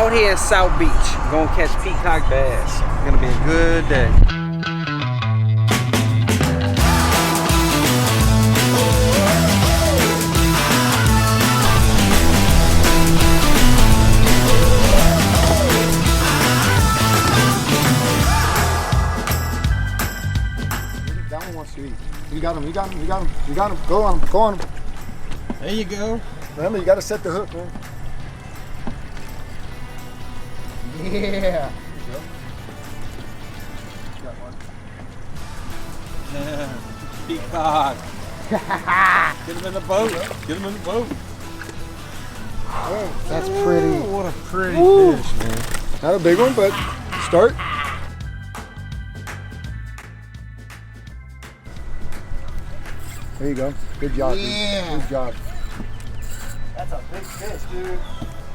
out here in South Beach. Gonna catch peacock bass. It's gonna be a good day. That one wants to eat. You got him, you got him, you got him, you got him. Go on him, go on him. There you go. Remember, you got to set the hook, man. Yeah. Yeah. Peacock. Get him in the boat. Get him in the boat. Oh, that's pretty. Ooh, what a pretty fish, man. Not a big one, but start. There you go. Good job, Yeah. dude. Good job. That's a big fish, dude.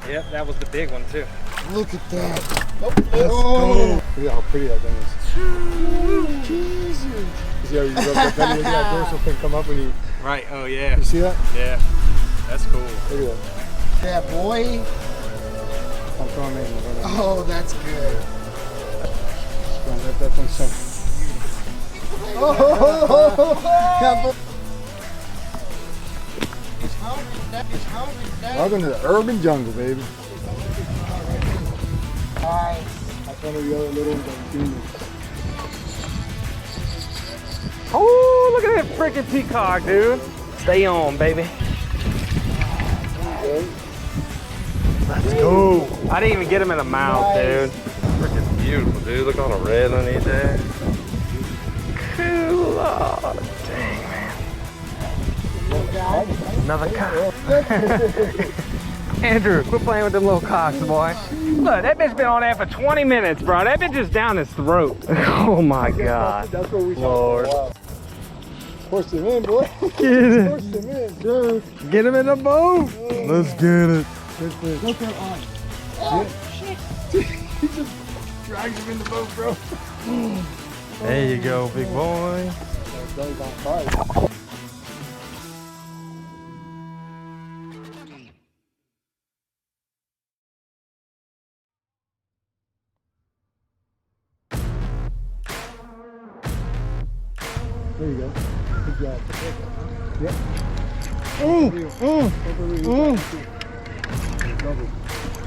Yep, that was the big one too. Look at that. Let's go. Look at how pretty that thing is. Jesus. You see how you rub that penny, that dorsal fin come up when you... Right, oh yeah. You see that? Yeah, that's cool. Look at that. Yeah, boy. I'm throwing it in the water. Oh, that's good. Let that thing sink. Oh! Welcome to the urban jungle, baby. Nice. That's one of the other little demons. Oh, look at that freaking peacock, dude. Stay on, baby. Let's go. I didn't even get him in the mouth, dude. Freaking beautiful, dude. Look at all the red underneath there. Cool. Oh, dang, man. Another cock. Andrew, quit playing with them little cocks, boy. Look, that bitch been on there for 20 minutes, bro. That bitch is down his throat. Oh my God. That's what we Lord. Force him in, boy. Get it. Force him in, dude. Get him in the boat. Let's get it. Good fish. Look at on. Oh, shit. He just drags him in the boat, bro. There you go, big boy. That belly's on fire. There you go. Good job. Yep.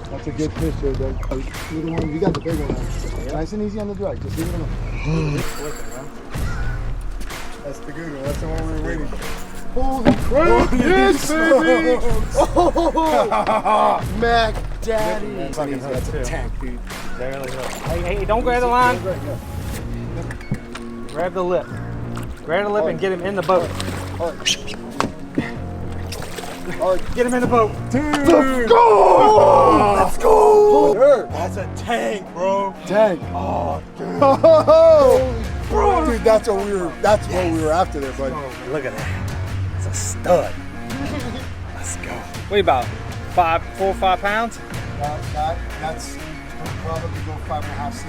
That's a good fish there, Doug. Little one, you got the big one now. Nice and easy on the drag. Just leave it alone. That's the good one. That's the one we were waiting for. Holy crap! Yes, baby! Mac Daddy. That's a tank, dude. Hey, don't grab the line. Grab the lip. Grab the lip and get him in the boat. All right. Get him in the boat. Dude. Let's go! Let's go! That's a tank, bro. Tank. Oh, dude. Oh, bro. Dude, that's what we were after there, buddy. Look at that. It's a stud. Let's go. What about 4 or 5 pounds? That's probably go 5.5, 6.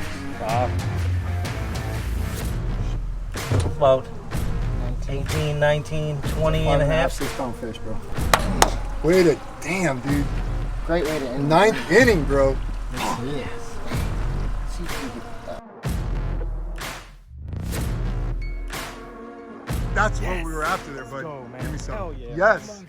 About 18, 19, 20 and a half. 6 pound fish, bro. Way to damn, dude. Great way to end. 9th inning, bro. Yes. That's what we were after there, bud. Go, man. Give me some. Hell yeah. Yes.